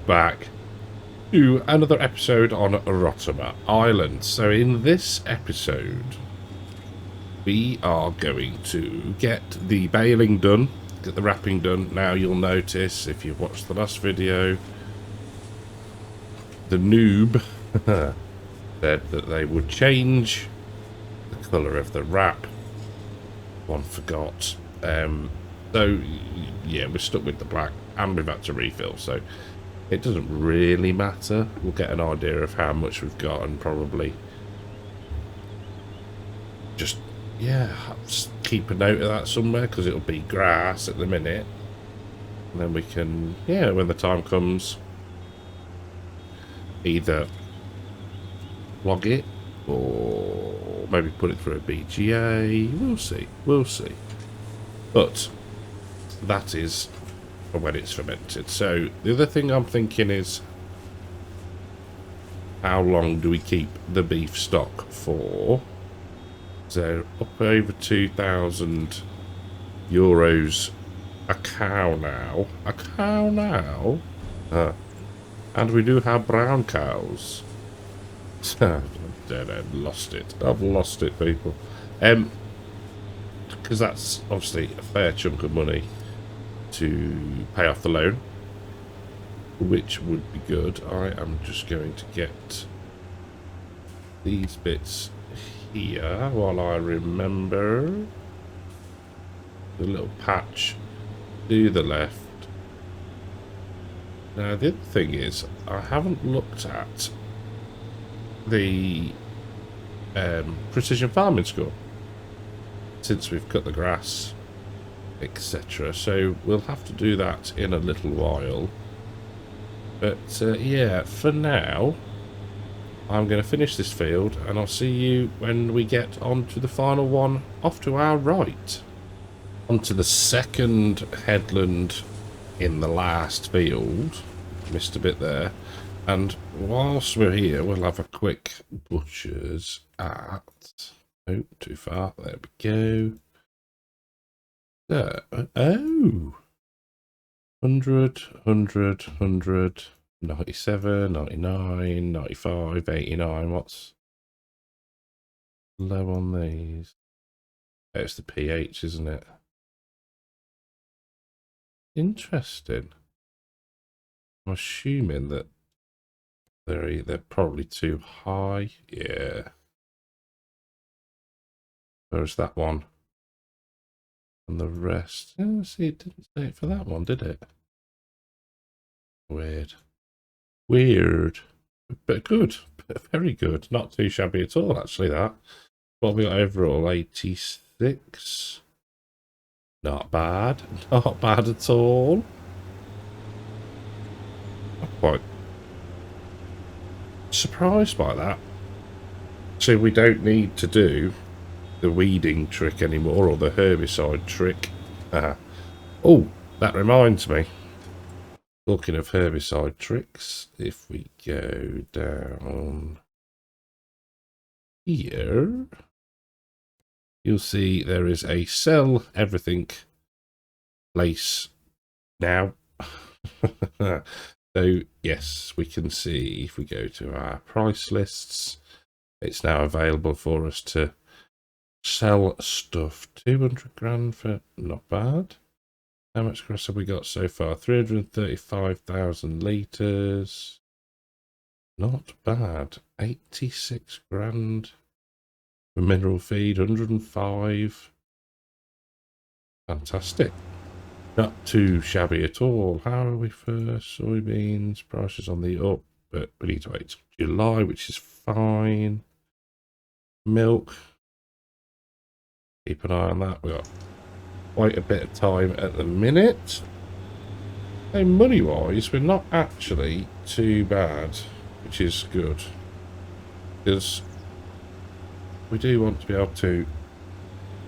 back to another episode on Rottumer Island. So in this episode, we are going to get the baling done, get the wrapping done. Now you'll notice, if you've watched the last video, the noob said that they would change the colour of the wrap. One forgot. So yeah, we're stuck with the black and we've had to refill, so it doesn't really matter. We'll get an idea of how much we've got and probably just, yeah, just keep a note of that somewhere, because it'll be grass at the minute, and then we can, yeah, when the time comes, either log it or maybe put it through a BGA. We'll see. But that is for when it's fermented. So the other thing I'm thinking is, how long do we keep the beef stock for? So up over 2,000 euros a cow now. A cow now? And we do have brown cows. I've lost it. I've lost it, people. Because that's obviously a fair chunk of money to pay off the loan, which would be good. I am just going to get these bits here while I remember. The little patch to the left. Now the other thing is, I haven't looked at the precision farming score since we've cut the grass, etc. So we'll have to do that in a little while. But yeah, for now, I'm going to finish this field, and I'll see you when we get on to the final one off to our right. Onto the second headland in the last field. Missed a bit there. And whilst we're here, we'll have a quick butcher's at... Oh, too far. There we go. There. Oh! 100, 100, 100, 97, 99, 95, 89. What's low on these? Oh, it's the pH, isn't it? Interesting. I'm assuming that they're probably too high. Yeah. Where's that one? And the rest. Oh, see, it didn't say it for that one, did it? Weird. Weird. But good. Very good. Not too shabby at all, actually, that. What have we got overall? 86. Not bad. Not bad at all. I'm quite surprised by that. So we don't need to do the weeding trick anymore, or the herbicide trick. Oh, that reminds me. Talking of herbicide tricks, if we go down here, you'll see there is a sell everything place now. So yes, we can see if we go to our price lists, it's now available for us to sell stuff. 200 grand for, not bad. How much grass have we got so far? 335,000 litres. Not bad. 86 grand for mineral feed. 105. Fantastic. Not too shabby at all. How are we for soybeans? Prices on the up, but we need to wait till July, which is fine. Milk. Keep an eye on that. We've got quite a bit of time at the minute. So money-wise, we're not actually too bad, which is good. Because we do want to be able to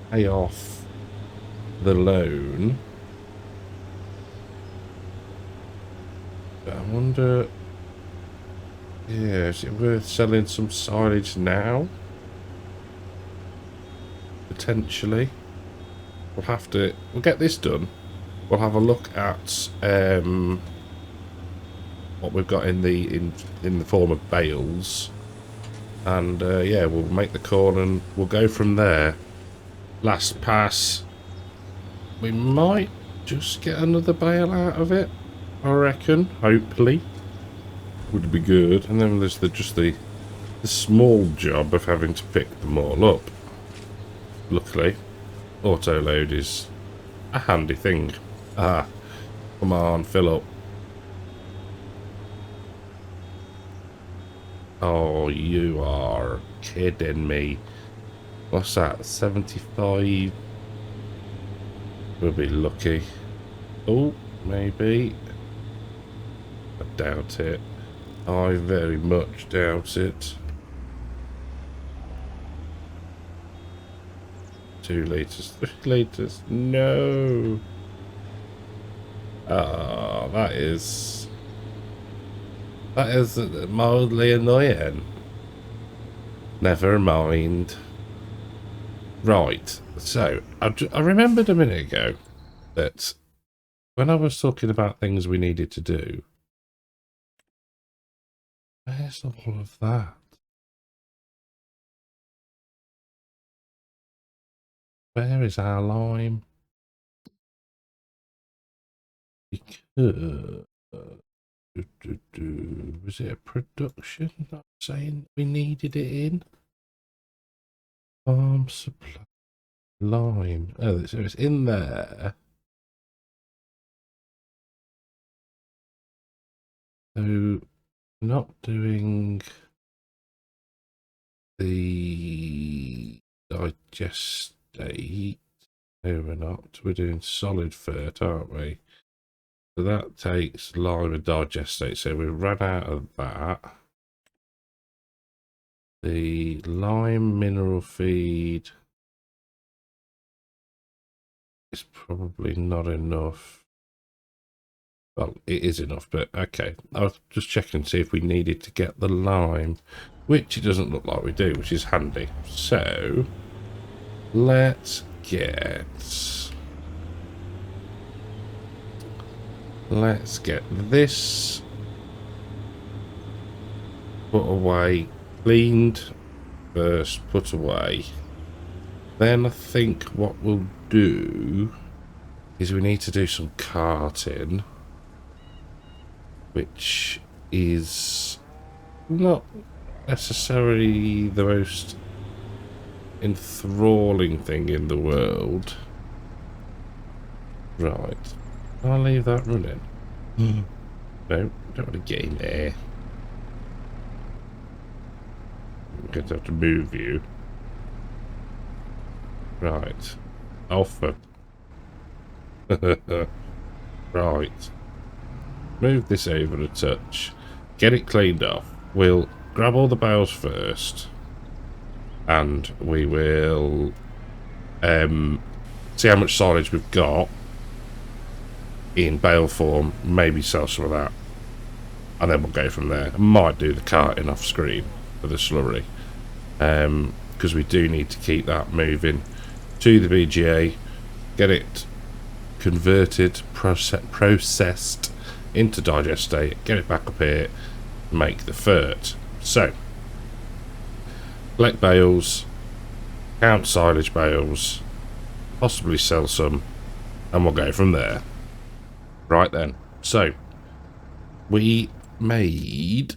pay off the loan. I wonder, yeah, is it worth selling some silage now? Potentially. We'll get this done. We'll have a look at what we've got in the form of bales, and yeah, we'll make the call and we'll go from there. Last pass, we might just get another bale out of it, I reckon. Hopefully, would be good. And then there's the small job of having to pick them all up. Luckily, auto load is a handy thing. Ah, come on, fill up. Oh, you are kidding me. What's that? 75? We'll be lucky. Oh, maybe. I doubt it. I very much doubt it. 2 litres, 3 litres. No. Ah, that is mildly annoying. Never mind. Right, so I remembered a minute ago that when I was talking about things we needed to do, where's all of that? Where is our lime? Because was it a production? I'm saying we needed it in farm supply lime. Oh, so it's in there. So not doing the digestate. No, we're not. We're doing solid fert, aren't we? So that takes lime and digestate. So we ran out of that. The lime mineral feed is probably not enough. Well, it is enough, but okay. I was just checking to see if we needed to get the lime, which it doesn't look like we do, which is handy. So let's get this put away, cleaned first, put away. Then I think what we'll do is we need to do some carting, which is not necessarily the most enthralling thing in the world. Right. Can I leave that running? No, don't want to get in there. I'm going to have to move you. Right. Alpha. Right. Move this over a touch. Get it cleaned off. We'll grab all the bales first. And we will see how much silage we've got in bale form. Maybe sell some of that. And then we'll go from there. I might do the carting off screen for the slurry. Because we do need to keep that moving to the BGA. Get it converted, processed into digestate, get it back up here, make the fert. So, collect bales, count silage bales, possibly sell some, and we'll go from there. Right then, so we made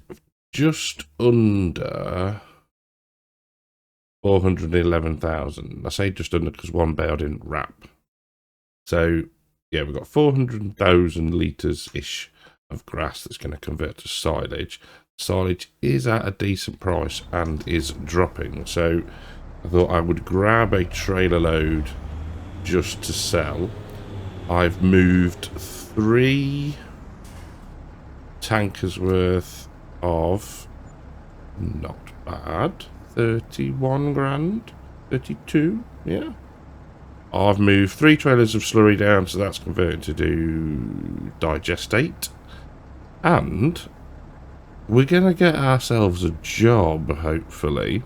just under 411,000. I say just under because one bale didn't wrap. So yeah, we've got 400,000 litres-ish of grass that's going to convert to silage. Silage is at a decent price and is dropping. So I thought I would grab a trailer load just to sell. I've moved 3 tankers worth of, not bad, 31 grand, 32, yeah. I've moved 3 trailers of slurry down, so that's converted to do digestate. And we're going to get ourselves a job, hopefully.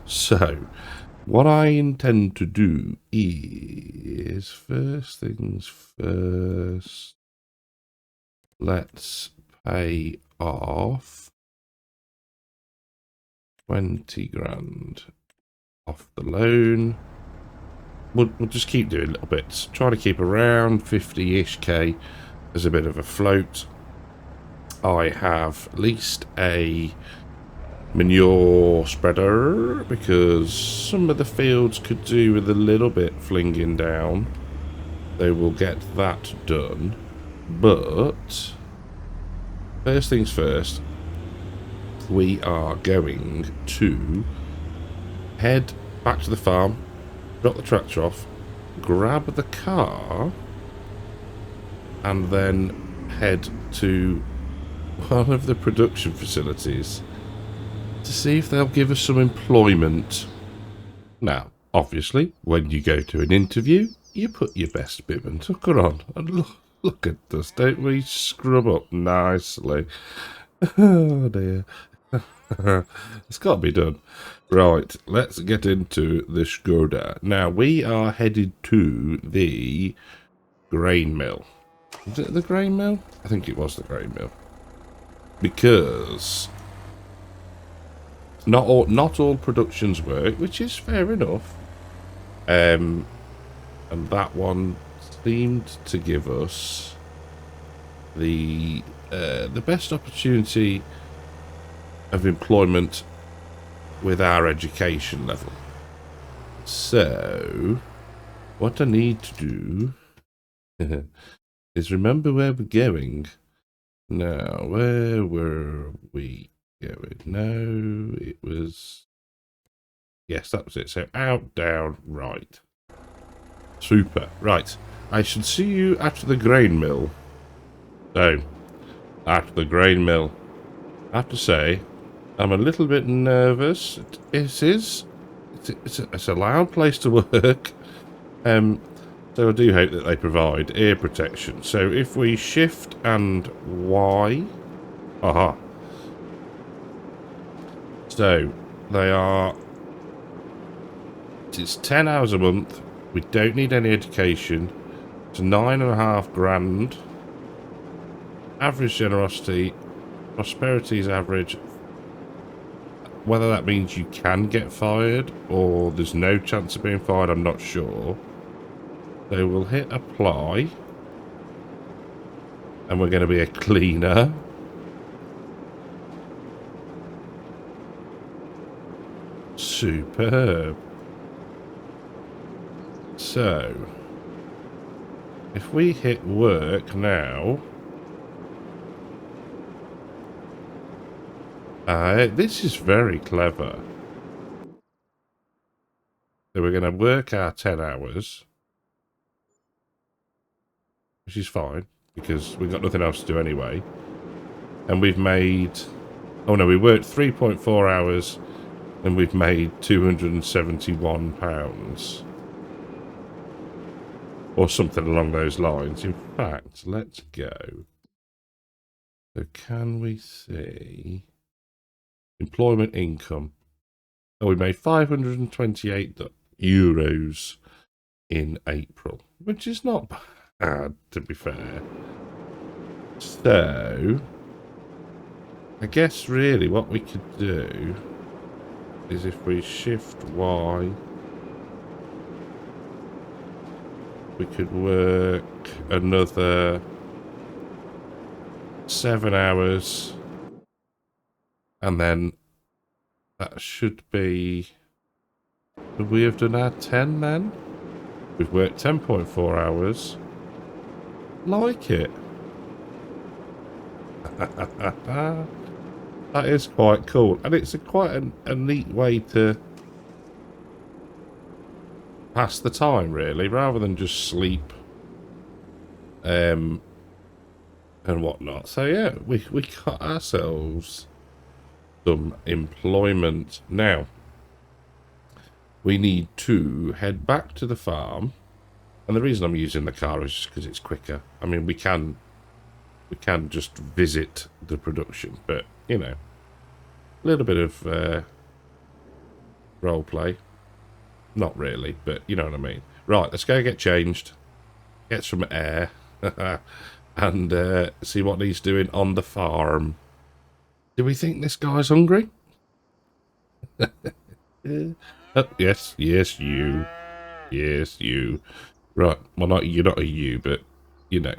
So, what I intend to do is, first things first, let's pay off 20 grand off the loan. We'll just keep doing little bits. Try to keep around 50-ish K as a bit of a float. I have leased a manure spreader because some of the fields could do with a little bit flinging down. They will get that done. But first things first, we are going to head back to the farm, drop the tractor off, grab the car, and then head to one of the production facilities to see if they'll give us some employment. Now, obviously, when you go to an interview, you put your best bib and tucker on. And look at us, don't we scrub up nicely? Oh dear. It's got to be done. Right, let's get into the Skoda. Now, we are headed to the grain mill. Was it the grain mill? I think it was the grain mill. Because not all productions work, which is fair enough. And that one seemed to give us the best opportunity of employment with our education level. So, what I need to do is remember where we're going. Now, where were we going? No, it was... Yes, that was it. So, out, down, right. Super. Right. I should see you at the grain mill. So, at the grain mill. I have to say, I'm a little bit nervous. It's a loud place to work. So I do hope that they provide ear protection. So if we shift and Y... Aha. So, they are... It's 10 hours a month. We don't need any education. It's 9.5 grand. Average generosity. Prosperity is average. Whether that means you can get fired or there's no chance of being fired, I'm not sure. So we'll hit apply. And we're going to be a cleaner. Superb. So, if we hit work now... this is very clever. So we're going to work our 10 hours. Which is fine, because we've got nothing else to do anyway. And we've made... Oh no, we worked 3.4 hours, and we've made £271. Or something along those lines. In fact, let's go. So can we see... Employment income. Oh, we made €528 in April, which is not bad, to be fair. So, I guess really what we could do is if we shift Y, we could work another 7 hours. And then that should be... Would we have done our 10 then? We've worked 10.4 hours. Like it. That is quite cool. And it's quite a neat way to pass the time, really, rather than just sleep. And whatnot. So yeah, we got ourselves... some employment. Now, we need to head back to the farm, and the reason I'm using the car is just because it's quicker. I mean, we can just visit the production, but you know, a little bit of role play. Not really, but you know what I mean. Right, let's go get changed, get some air, and see what he's doing on the farm. Do we think this guy's hungry? Oh, yes, yes, you. Yes, you. Right, well, not you're not a you, but you know.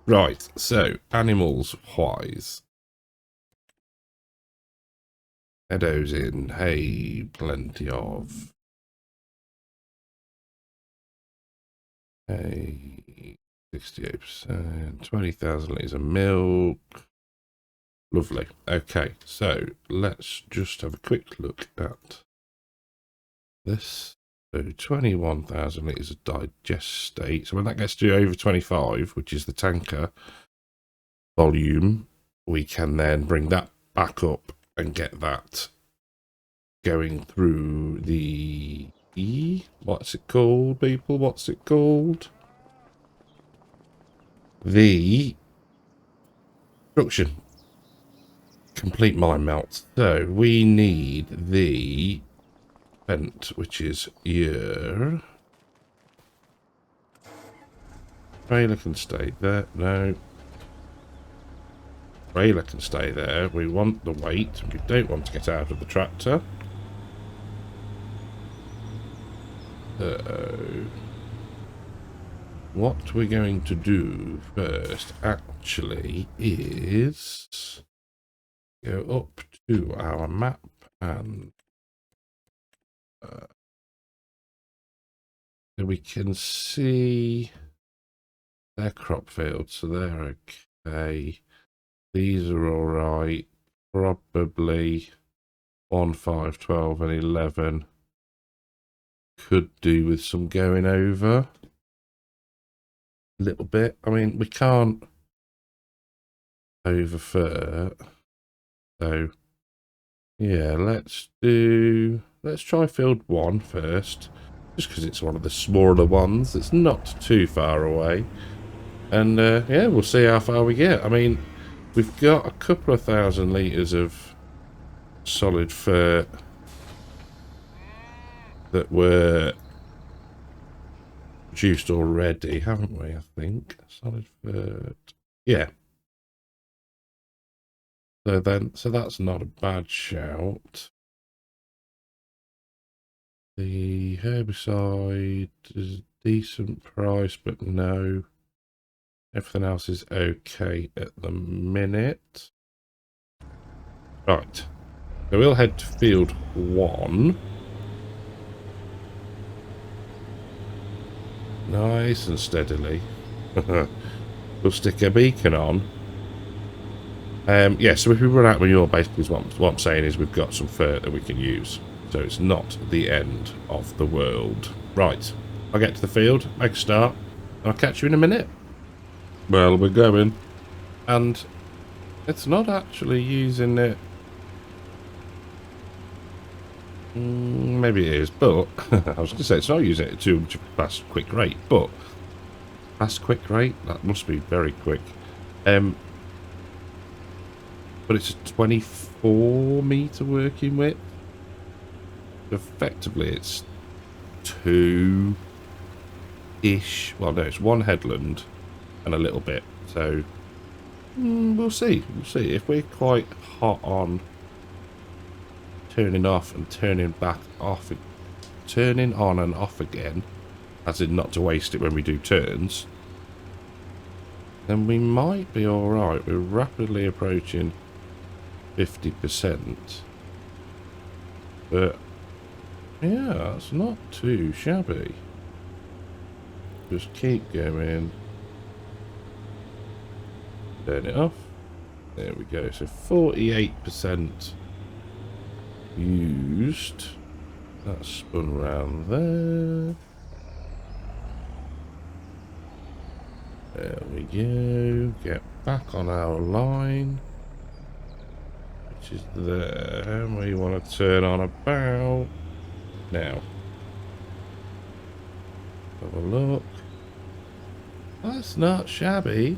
Right, so animals wise. Meadows in, hay, plenty of. Hay, 68%, 20,000 litres of milk. Lovely. Okay, so let's just have a quick look at this. So 21,000 litres of digestate. So when that gets to over 25, which is the tanker volume, we can then bring that back up and get that going through the... What's it called, people? What's it called? The construction. Complete mine melt. So we need the vent, which is here. Trailer can stay there. No. Trailer can stay there. We want the weight. We don't want to get out of the tractor. So what we're going to do first actually is go up to our map and so we can see their crop fields, so they're okay. These are all right. Probably 1, 5, 12 and 11 could do with some going over a little bit. I mean, we can't overfur, so yeah, let's try field 1 first, just because it's one of the smaller ones. It's not too far away, and yeah, we'll see how far we get. I mean, we've got a couple of 1,000 litres of solid fur that were produced already, haven't we? I think solid fur, yeah. So that's not a bad shout. The herbicide is a decent price, but no. Everything else is okay at the minute. Right. So we'll head to field 1. Nice and steadily. We'll stick a beacon on. Yeah, so if we run out of manure, basically is what I'm saying is we've got some fur that we can use. So it's not the end of the world. Right, I'll get to the field, make a start, and I'll catch you in a minute. Well, we're going. And it's not actually using it. Maybe it is, but I was going to say it's not using it at too much fast, quick rate, but fast, quick rate? That must be very quick. But it's a 24 metre working width. Effectively, it's 2-ish. Well, no, it's 1 headland and a little bit. So, we'll see. We'll see. If we're quite hot on turning off and turning back off, turning on and off again, as in not to waste it when we do turns, then we might be alright. We're rapidly approaching 50%. But yeah, it's not too shabby. Just keep going. Turn it off. There we go. So 48% used. That's spun round there. There we go. Get back on our line, which is there. We want to turn on about now. Have a look. That's not shabby.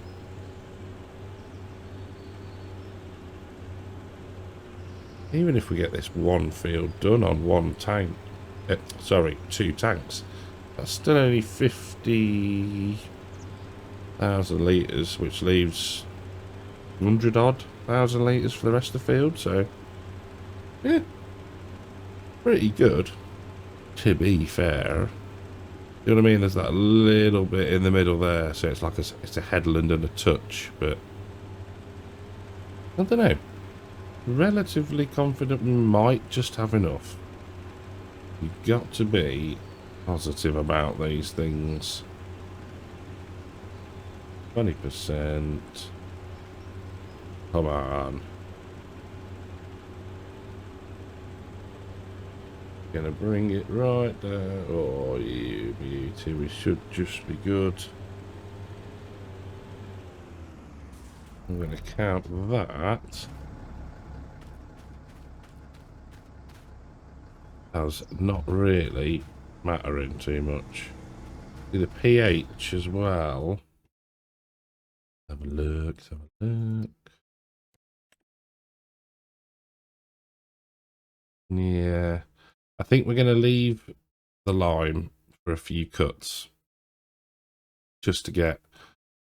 Even if we get this 1 field done on 1 tank, sorry, 2 tanks, that's still only 50. 1,000 litres, which leaves 100 odd thousand litres for the rest of the field. So, yeah, pretty good, to be fair. You know what I mean? There's that little bit in the middle there, so it's like it's a headland and a touch, but I don't know. Relatively confident we might just have enough. You've got to be positive about these things. 20%. Come on. Gonna bring it right there. Oh, you beauty. We should just be good. I'm gonna count that as not really mattering too much. Do the pH as well. Have a look, have a look. Yeah, I think we're going to leave the lime for a few cuts just to get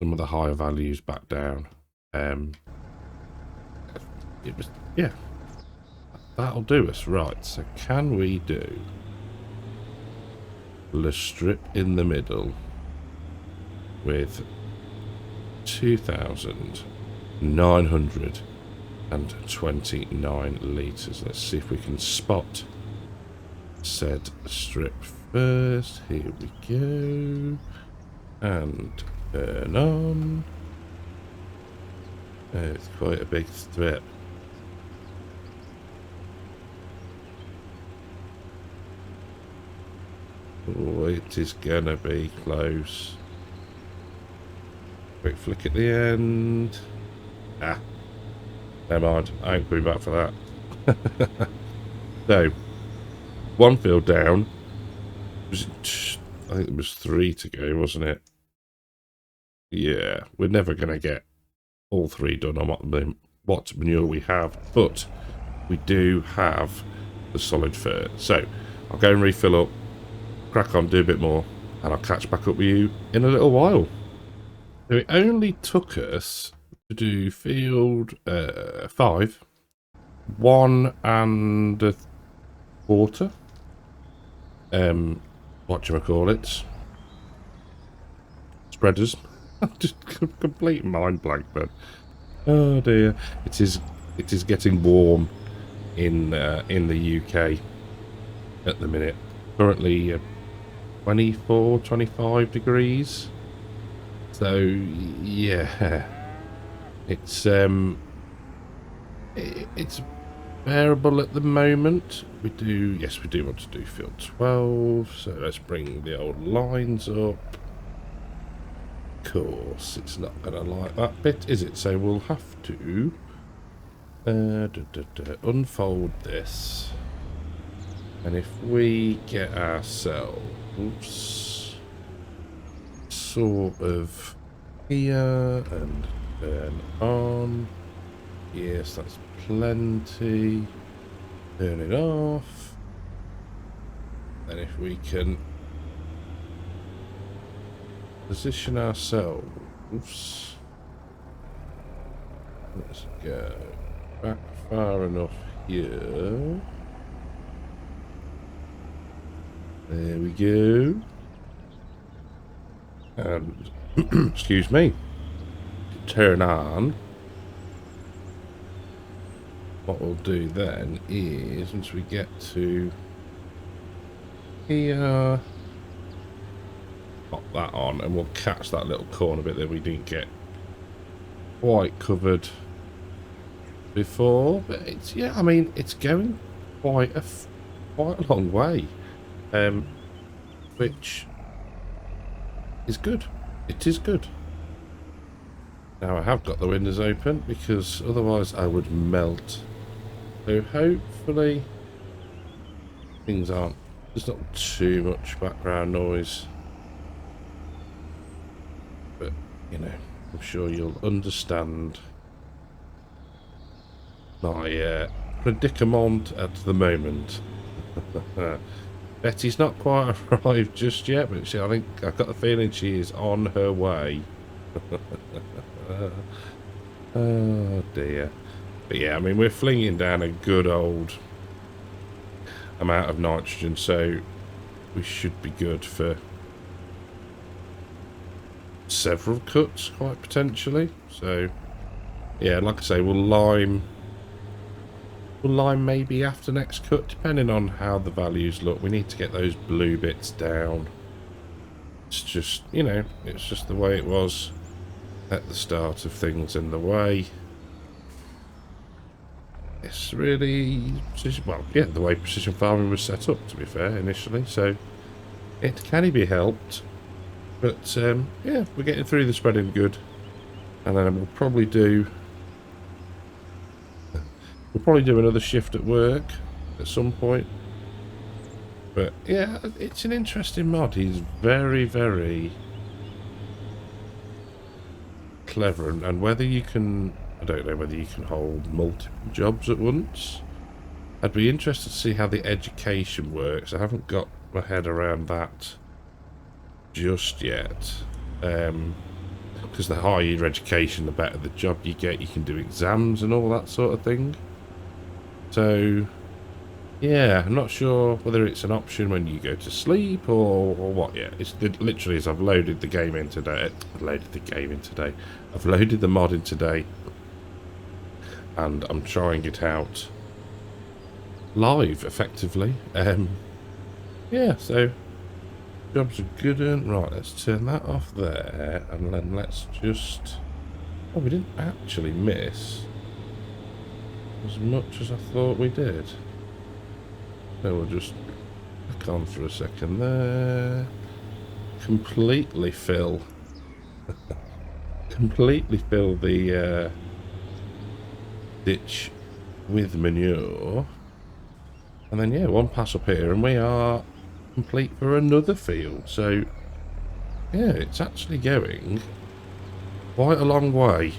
some of the higher values back down. It was, yeah, that'll do us. Right, so can we do the strip in the middle with 2,929 litres? Let's see if we can spot said strip first. Here we go. And turn on. Oh, it's quite a big strip. Oh, it is gonna be close. Quick flick at the end. Ah, never mind. I ain't going back for that. So, one field down. I think there was 3 to go, wasn't it? Yeah, we're never gonna get all 3 done on what manure we have, but we do have the solid fur. So, I'll go and refill up, crack on, do a bit more, and I'll catch back up with you in a little while. So it only took us to do field 5, 1 and a quarter. Whatchamacallit, spreaders. Just complete mind blank, but oh dear, it is getting warm in the UK at the minute. Currently 24, 25 degrees. So yeah, it's bearable at the moment. We do want to do field 12. So let's bring the old lines up. Of course, it's not going to like that bit, is it? So we'll have to unfold this, and if we get ourselves sort of here and turn on, yes, that's plenty. Turn it off, and if we can position ourselves, let's go back far enough here. There we go. And excuse me, turn on. What we'll do then is, once we get to here, pop that on, and we'll catch that little corner bit that we didn't get quite covered before. But it's, yeah, I mean, it's going quite a long way, which is good. It is good. Now I have got the windows open because otherwise I would melt. So hopefully things aren't, there's not too much background noise. But, you know, I'm sure you'll understand my predicament at the moment. Betty's not quite arrived just yet, but I think I've got the feeling she is on her way. Oh dear. But yeah, I mean, we're flinging down a good old amount of nitrogen, so we should be good for several cuts, quite potentially. So yeah, like I say, we'll lime maybe after next cut, depending on how the values look. We need to get those blue bits down. It's just, you know, it's just the way it was at the start of things, and the way it's really, well, yeah, the way precision farming was set up, to be fair, initially. So it can be helped, but yeah, we're getting through the spreading good, and then we'll probably do another shift at work at some point. But yeah, it's an interesting mod. He's very, very clever, and whether you can, I don't know whether you can hold multiple jobs at once. I'd be interested to see how the education works. I haven't got my head around that just yet. Because the higher your education, the better the job you get. You can do exams and all that sort of thing. So yeah, I'm not sure whether it's an option when you go to sleep or what yet. It's literally as I've loaded the game in today. I've loaded the mod in today, and I'm trying it out live effectively. Yeah, so jobs are good. And right, let's turn that off there, and then let's just, oh, we didn't actually miss as much as I thought we did. So we'll just click on for a second there. Completely fill the ditch with manure. And then yeah, one pass up here and we are complete for another field. So yeah, it's actually going quite a long way.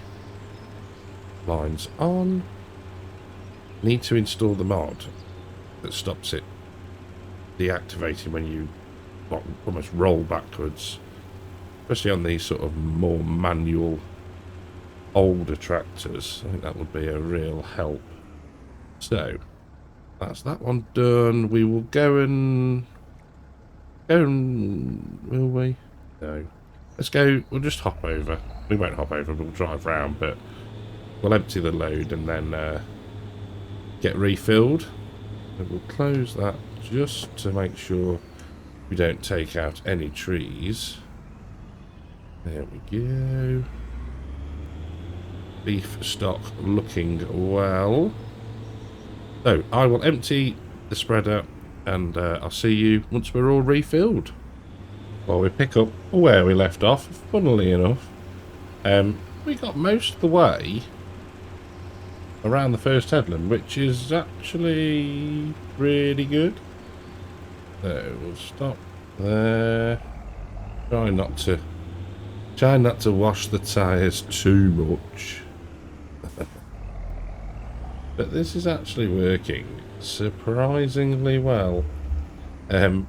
Lines on. Need to install the mod that stops it deactivating when you almost roll backwards, especially on these sort of more manual older tractors. I think that would be a real help. So that's that one done. We will go and will we? No, let's go. We'll just hop over. We won't hop over, we'll drive round, but we'll empty the load and then get refilled. And we'll close that just to make sure we don't take out any trees. There we go. Beef stock looking well. So I will empty the spreader and I'll see you once we're all refilled. Well, we pick up where we left off, funnily enough. We got most of the way around the first headland, which is actually really good. So we'll stop there. Try not to wash the tyres too much. But this is actually working surprisingly well. To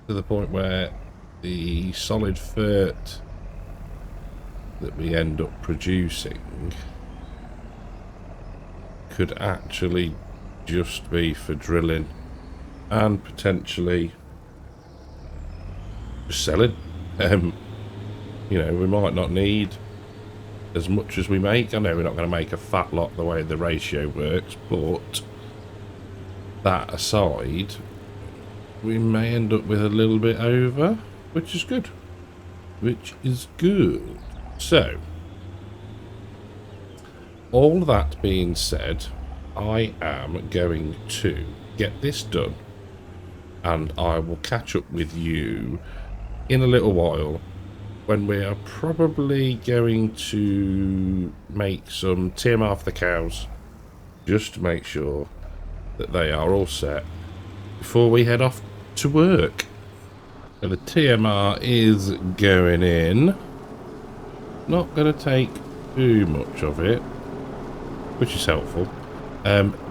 the point where the solid fert that we end up producing could actually just be for drilling and potentially just selling. You know, we might not need as much as we make. I know we're not going to make a fat lot the way the ratio works, but that aside, we may end up with a little bit over, which is good. So all that being said, I am going to get this done and I will catch up with you in a little while when we are probably going to make some TMR for the cows, just to make sure that they are all set before we head off to work. So the TMR is going in. Not going to take too much of it, which is helpful.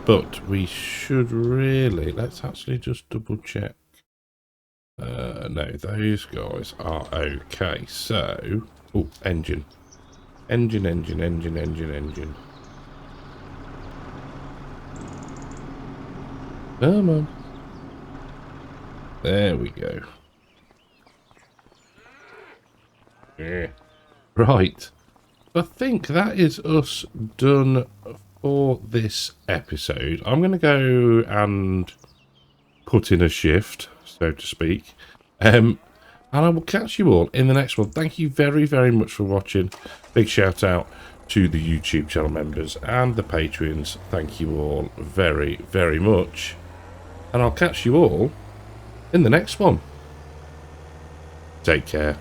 But we should really, let's actually just double check. No, those guys are okay. So Oh, engine. Engine, engine, engine, engine, engine. Come on. There we go. Yeah. Right. I think that is us done for this episode. I'm going to go and put in a shift, so to speak. And I will catch you all in the next one. Thank you very, very much for watching. Big shout out to the YouTube channel members and the Patreons. Thank you all very, very much. And I'll catch you all in the next one. Take care.